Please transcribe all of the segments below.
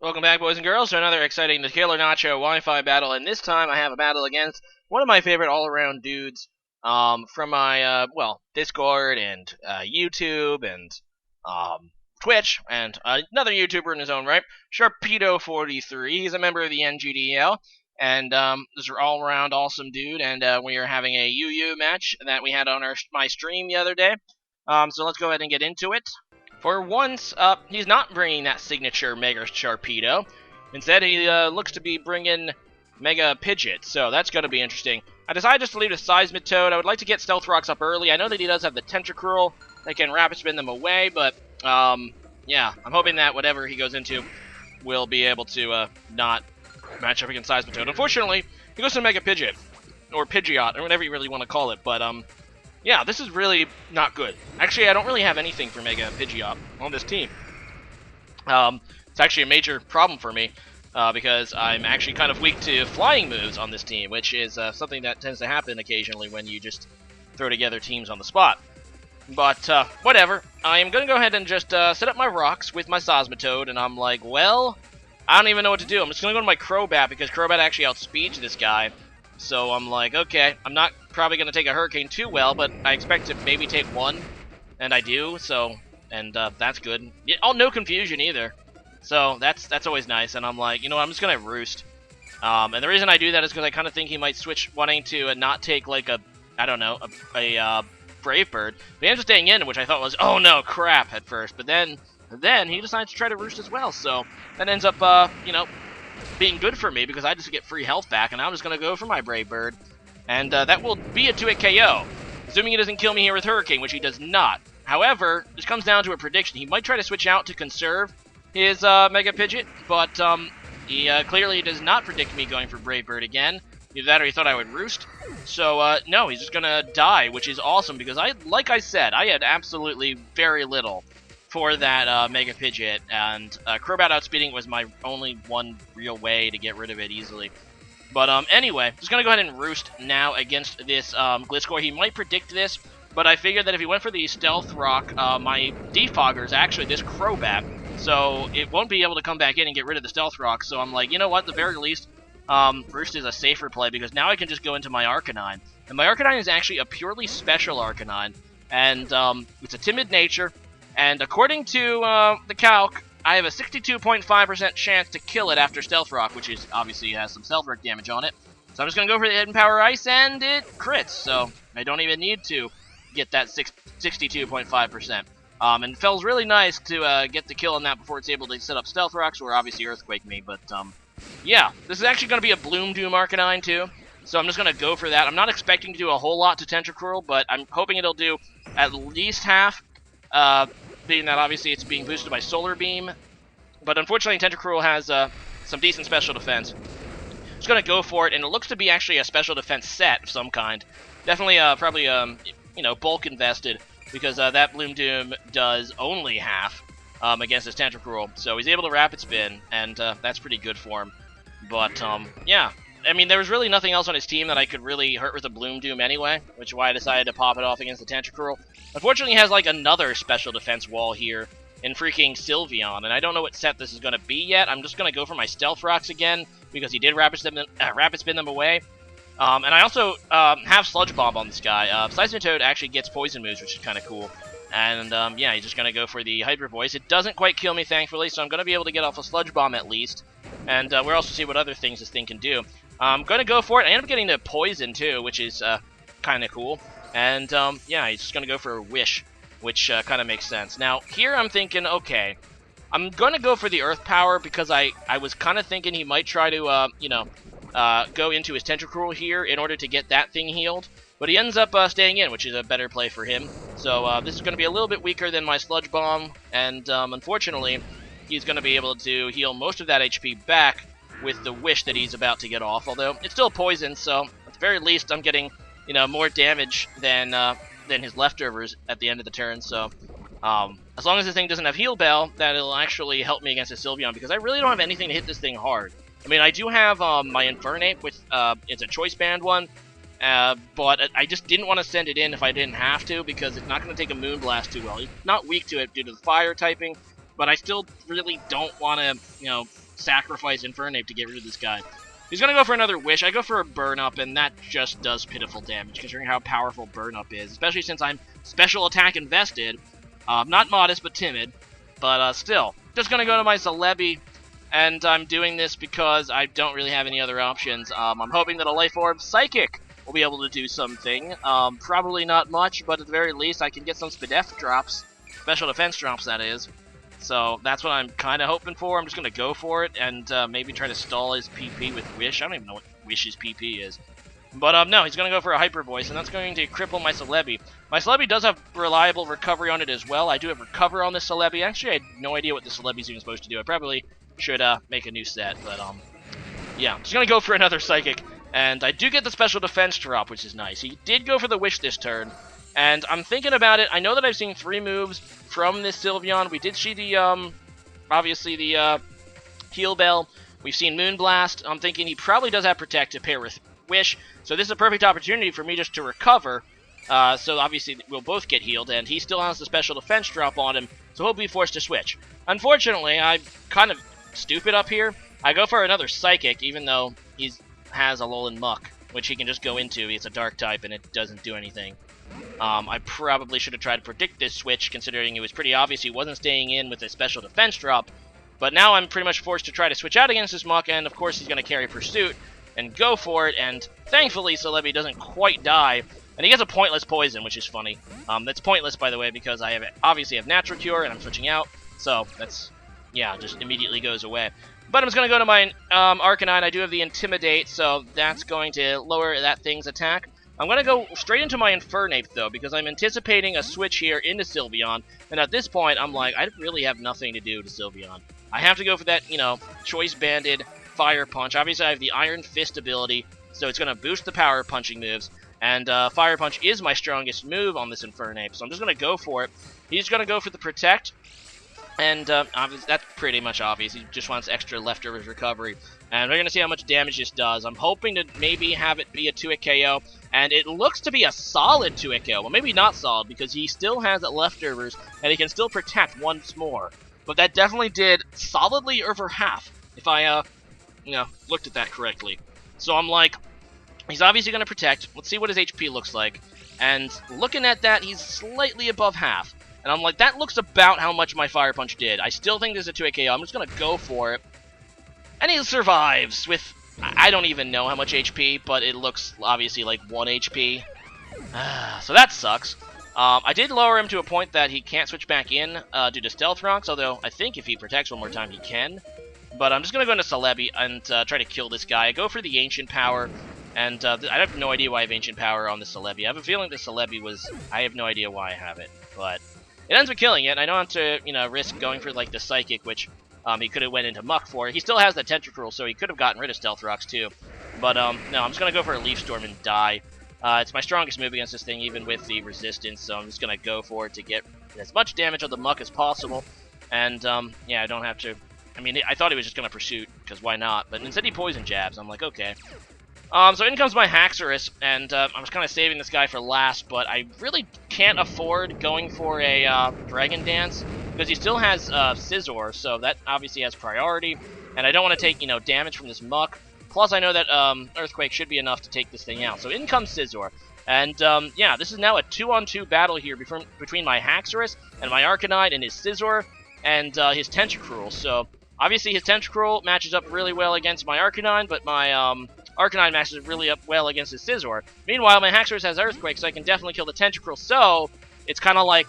Welcome back, boys and girls, to another exciting TheKillerNacho Wi-Fi battle, and this time I have a battle against one of my favorite all-around dudes from my, Discord and YouTube and Twitch, and another YouTuber in his own right, Sharpedo43. He's a member of the NGDL, and this is an all-around awesome dude, and we are having a UU match that we had on my stream the other day, so let's go ahead and get into it. For once, he's not bringing that signature Mega Sharpedo. Instead, he looks to be bringing Mega Pidgeot, so that's going to be interesting. I decided just to leave a Seismitoad. I would like to get Stealth Rocks up early. I know that he does have the Tentacruel that can Rapid Spin them away, but, yeah, I'm hoping that whatever he goes into will be able to not match up against Seismitoad. Unfortunately, he goes to Mega Pidgeot, or Pidgeot, or whatever you really want to call it, but, yeah, this is really not good. Actually, I don't really have anything for Mega Pidgeot on this team. It's actually a major problem for me, because I'm actually kind of weak to flying moves on this team, which is something that tends to happen occasionally when you just throw together teams on the spot. But, whatever. I am going to go ahead and just set up my rocks with my Seismitoad, and I'm like, well, I don't even know what to do. I'm just going to go to my Crobat, because Crobat actually outspeeds this guy. So I'm like, okay, I'm not probably going to take a Hurricane too well, but I expect to maybe take one, and I do, so, and that's good. Yeah, oh, no confusion either, so that's always nice, and I'm like, you know what, I'm just going to Roost. And the reason I do that is because I kind of think he might switch wanting to not take, like, I don't know, a Brave Bird, but he ends up staying in, which I thought was, oh no, crap, at first, but then he decides to try to Roost as well, so that ends up, you know, being good for me because I just get free health back, and I'm just going to go for my Brave Bird. And that will be a 2-hit KO, assuming he doesn't kill me here with Hurricane, which he does not. However, this comes down to a prediction. He might try to switch out to conserve his Mega Pidgeot, but he clearly does not predict me going for Brave Bird again. Either that or he thought I would Roost. So, no, he's just going to die, which is awesome because, like I said, I had absolutely very little for that Mega Pidgeot, and Crobat outspeeding was my only one real way to get rid of it easily. But anyway, just going to go ahead and Roost now against this Gliscor. He might predict this, but I figured that if he went for the Stealth Rock, my Defogger is actually this Crobat, so it won't be able to come back in and get rid of the Stealth Rock. So I'm like, you know what, at the very least, Roost is a safer play, because now I can just go into my Arcanine. And my Arcanine is actually a purely special Arcanine, and it's a timid nature. And according to the calc, I have a 62.5% chance to kill it after Stealth Rock, which is obviously has some Stealth Rock damage on it. So I'm just going to go for the Hidden Power Ice, and it crits, so I don't even need to get that 62.5%. And it feels really nice to get the kill on that before it's able to set up Stealth Rocks, or obviously Earthquake me, but yeah, this is actually going to be a Bloom Doom Arcanine too, so I'm just going to go for that. I'm not expecting to do a whole lot to Tentacruel, but I'm hoping it'll do at least half, being that obviously it's being boosted by Solar Beam, but unfortunately Tentacruel has some decent special defense. Just going to go for it, and it looks to be actually a special defense set of some kind. Definitely probably you know, bulk invested, because that Bloom Doom does only half against his Tentacruel, so he's able to Rapid Spin, and that's pretty good for him. But yeah, I mean, there was really nothing else on his team that I could really hurt with a Bloom Doom anyway, which is why I decided to pop it off against the Tentacruel. Unfortunately, he has like another special defense wall here in freaking Sylveon, and I don't know what set this is going to be yet. I'm just going to go for my Stealth Rocks again, because he did Rapid Spin them away. And I also have Sludge Bomb on this guy. Seismitoad actually gets poison moves, which is kind of cool. And yeah, he's just going to go for the Hyper Voice. It doesn't quite kill me, thankfully, so I'm going to be able to get off a Sludge Bomb at least. And we'll also see what other things this thing can do. I'm going to go for it. I end up getting the Poison, too, which is kind of cool. And yeah, he's just going to go for a Wish, which kind of makes sense. Now, here I'm thinking, okay, I'm going to go for the Earth Power because I was kind of thinking he might try to, you know, go into his Tentacruel here in order to get that thing healed. But he ends up staying in, which is a better play for him. So this is going to be a little bit weaker than my Sludge Bomb, and unfortunately, he's going to be able to heal most of that HP back with the Wish that he's about to get off. Although it's still poison, so at the very least, I'm getting, you know, more damage than his leftovers at the end of the turn. So as long as this thing doesn't have Heal Bell, that'll actually help me against the Sylveon, because I really don't have anything to hit this thing hard. I mean, I do have my Infernape with it's a Choice Band one. But I just didn't want to send it in if I didn't have to, because it's not going to take a Moonblast too well. It's not weak to it due to the fire typing, but I still really don't want to, you know, sacrifice Infernape to get rid of this guy. He's going to go for another Wish. I go for a Burn Up, and that just does pitiful damage, considering how powerful Burn Up is, especially since I'm Special Attack invested. Not Modest, but Timid. But still, just going to go to my Celebi, and I'm doing this because I don't really have any other options. I'm hoping that a Life Orb Psychic will be able to do something. Probably not much, but at the very least I can get some Spadef drops. Special defense drops, that is. So that's what I'm kind of hoping for. I'm just going to go for it and maybe try to stall his PP with Wish. I don't even know what Wish's PP is. But no, he's going to go for a Hyper Voice, and that's going to cripple my Celebi. My Celebi does have reliable recovery on it as well. I do have Recover on this Celebi. Actually, I had no idea what the Celebi's even supposed to do. I probably should make a new set, but yeah. I'm just going to go for another Psychic. And I do get the Special Defense drop, which is nice. He did go for the Wish this turn. And I'm thinking about it. I know that I've seen 3 moves from this Sylveon. We did see the, obviously the, Heal Bell. We've seen Moonblast. I'm thinking he probably does have Protect to pair with Wish. So this is a perfect opportunity for me just to recover. So obviously we'll both get healed. And he still has the Special Defense drop on him. So he'll be forced to switch. Unfortunately, I'm kind of stupid up here. I go for another Psychic, even though he has a Alolan Muck, which he can just go into. It's a Dark type, and it doesn't do anything. I probably should have tried to predict this switch, considering it was pretty obvious he wasn't staying in with a Special Defense drop. But now I'm pretty much forced to try to switch out against this Muck, and of course he's going to carry Pursuit and go for it, and thankfully Celebi doesn't quite die. And he gets a pointless Poison, which is funny. That's pointless, by the way, because I obviously have Natural Cure, and I'm switching out. So that's, yeah, just immediately goes away. But I'm just going to go to my Arcanine. I do have the Intimidate, so that's going to lower that thing's attack. I'm going to go straight into my Infernape, though, because I'm anticipating a switch here into Sylveon. And at this point, I'm like, I really have nothing to do to Sylveon. I have to go for that, you know, Choice-Banded Fire Punch. Obviously, I have the Iron Fist ability, so it's going to boost the power punching moves. And Fire Punch is my strongest move on this Infernape, so I'm just going to go for it. He's going to go for the Protect. And that's pretty much obvious. He just wants extra leftovers recovery. And we're going to see how much damage this does. I'm hoping to maybe have it be a 2-hit KO. And it looks to be a solid 2-hit KO. Well, maybe not solid, because he still has leftovers, and he can still protect once more. But that definitely did solidly over half, if I, looked at that correctly. So I'm like, he's obviously going to protect. Let's see what his HP looks like. And looking at that, he's slightly above half. And I'm like, that looks about how much my Fire Punch did. I still think there's a 2-hit KO. I'm just going to go for it. And he survives with, I don't even know how much HP, but it looks obviously like 1 HP. So that sucks. I did lower him to a point that he can't switch back in due to Stealth Rocks, although I think if he protects one more time, he can. But I'm just going to go into Celebi and try to kill this guy. I go for the Ancient Power. And I have no idea why I have Ancient Power on the Celebi. I have a feeling the Celebi was, I have no idea why I have it, but it ends up killing it, and I don't have to, risk going for, like, the Psychic, which he could have went into Muck for. He still has the Tentacruel, so he could have gotten rid of Stealth Rocks, too. But, no, I'm just going to go for a Leaf Storm and die. It's my strongest move against this thing, even with the Resistance, so I'm just going to go for it to get as much damage on the Muck as possible. And, yeah, I don't have to, I mean, I thought he was just going to Pursuit, because why not? But instead he Poison Jabs. I'm like, okay. So in comes my Haxorus, and I was kind of saving this guy for last, but I really can't afford going for a Dragon Dance, because he still has Scizor, so that obviously has priority, and I don't want to take, damage from this Muck. Plus, I know that Earthquake should be enough to take this thing out. So in comes Scizor, and yeah, this is now a 2-on-2 battle here between my Haxorus and my Arcanine and his Scizor and his Tentacruel. So obviously his Tentacruel matches up really well against my Arcanine, but my Arcanine matches really up well against his Scizor. Meanwhile, my Haxorus has Earthquake, so I can definitely kill the Tentacruel. So it's kind of like,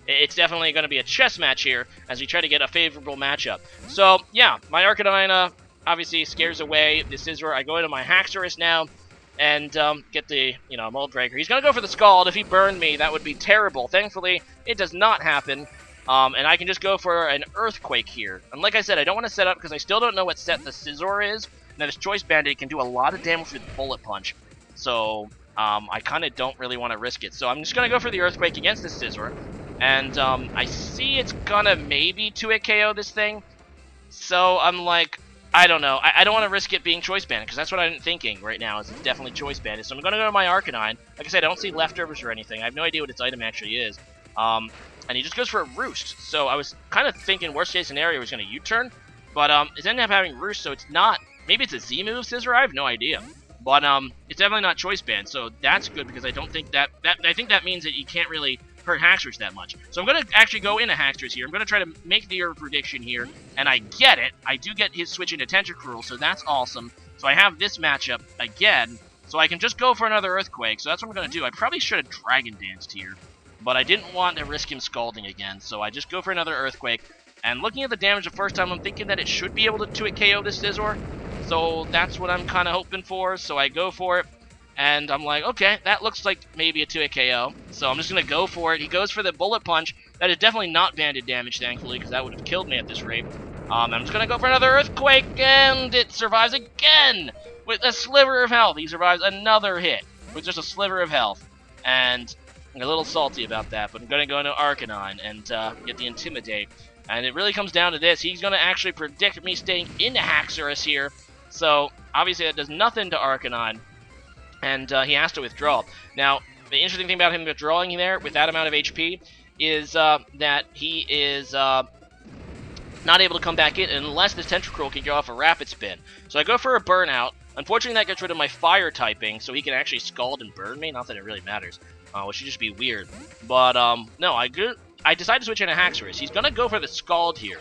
it's definitely going to be a chess match here as we try to get a favorable matchup. So, yeah, my Arcanine obviously scares away the Scizor. I go into my Haxorus now and get the, Mold Breaker. He's going to go for the Scald. If he burned me, that would be terrible. Thankfully, it does not happen. And I can just go for an Earthquake here. And like I said, I don't want to set up because I still don't know what set the Scizor is. Now, this Choice Bandit can do a lot of damage with Bullet Punch. So, I kind of don't really want to risk it. So I'm just going to go for the Earthquake against this Scizor. And I see it's going to maybe 2-hit KO this thing. So I'm like, I don't know. I don't want to risk it being Choice Bandit, because that's what I'm thinking right now, is it's definitely Choice Bandit. So I'm going to go to my Arcanine. Like I said, I don't see leftovers or anything. I have no idea what its item actually is. And he just goes for a Roost. So I was kind of thinking worst case scenario was going to U-turn. But it ended up having Roost, so it's not. Maybe it's a Z move, Scissor. I have no idea. But it's definitely not choice band, so that's good because I don't think I think that means that you can't really hurt Haxorus that much. So I'm going to actually go into Haxorus here. I'm going to try to make the prediction here, and I get it. I do get his switch into Tentacruel, so that's awesome. So I have this matchup again, so I can just go for another Earthquake. So that's what I'm going to do. I probably should have Dragon Danced here, but I didn't want to risk him scalding again, so I just go for another Earthquake. And looking at the damage the first time, I'm thinking that it should be able to 2-hit KO this Scizor. So that's what I'm kind of hoping for. So I go for it, and I'm like, okay, that looks like maybe a 2-hit KO. So I'm just going to go for it. He goes for the Bullet Punch. That is definitely not banded damage, thankfully, because that would have killed me at this rate. I'm just going to go for another Earthquake, and it survives again with a sliver of health. He survives another hit with just a sliver of health. And I'm a little salty about that, but I'm going to go into Arcanine and get the Intimidate. And it really comes down to this. He's going to actually predict me staying into Haxorus here. So, obviously, that does nothing to Arcanine. And he has to withdraw. Now, the interesting thing about him withdrawing there with that amount of HP is that he is not able to come back in unless this Tentacruel can go off a Rapid Spin. So I go for a Burnout. Unfortunately, that gets rid of my Fire typing, so he can actually Scald and Burn me. Not that it really matters, which should just be weird. But, no, I decided to switch into Haxorus. He's going to go for the Scald here,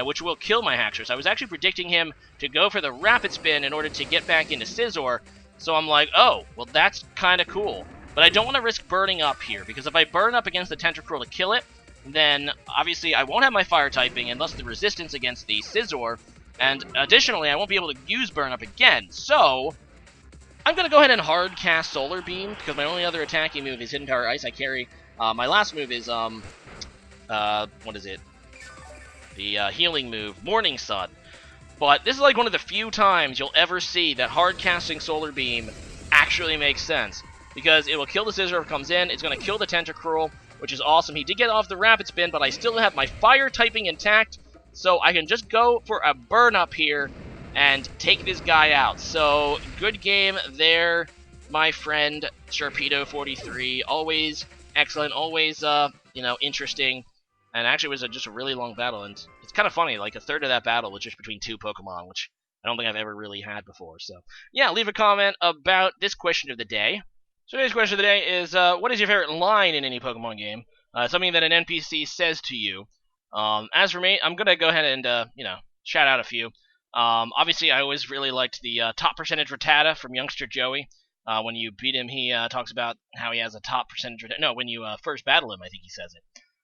which will kill my Haxorus. I was actually predicting him to go for the Rapid Spin in order to get back into Scizor, so I'm like, oh, well, that's kind of cool. But I don't want to risk burning up here, because if I burn up against the Tentacruel to kill it, then obviously I won't have my Fire typing and thus the resistance against the Scizor, and additionally, I won't be able to use burn up again. So I'm going to go ahead and hard cast Solar Beam, because my only other attacking move is Hidden Power Ice. I carry, my last move is, what is it? The healing move, Morning Sun. But this is like one of the few times you'll ever see that hard casting Solar Beam actually makes sense. Because it will kill the Scizor if it comes in, it's going to kill the Tentacruel, which is awesome. He did get off the Rapid Spin, but I still have my Fire typing intact, so I can just go for a burn up here and take this guy out. So, good game there, my friend Sharpedo43. Always excellent, always, interesting. And actually, it was just a really long battle, and it's kind of funny, like a third of that battle was just between two Pokemon, which I don't think I've ever really had before. So, yeah, leave a comment about this question of the day. So today's question of the day is, what is your favorite line in any Pokemon game? Something that an NPC says to you. As for me, I'm going to go ahead and, shout out a few. Obviously, I always really liked the top percentage Rattata from Youngster Joey. When you beat him, he talks about how he has a top percentage Rattata. No, when you first battle him, I think he says it.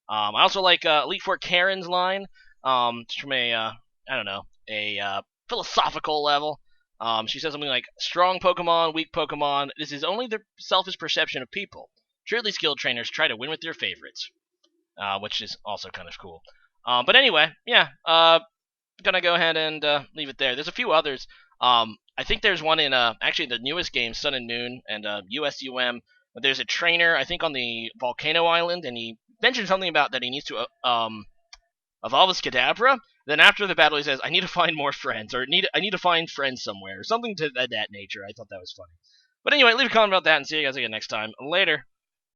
I also like Elite Four Karen's line, just from a philosophical level. She says something like, strong Pokemon, weak Pokemon, this is only the selfish perception of people. Truly skilled trainers try to win with their favorites. Which is also kind of cool. But anyway, yeah, gonna go ahead and leave it there. There's a few others. I think there's one in, actually the newest game, Sun and Moon, and USUM, but there's a trainer, I think on the Volcano Island, and he mentioned something about that he needs to evolve his Kadabra. Then after the battle, he says, "I need to find more friends," or I need to find friends somewhere," or something to that nature. I thought that was funny. But anyway, leave a comment about that, and see you guys again next time. Later.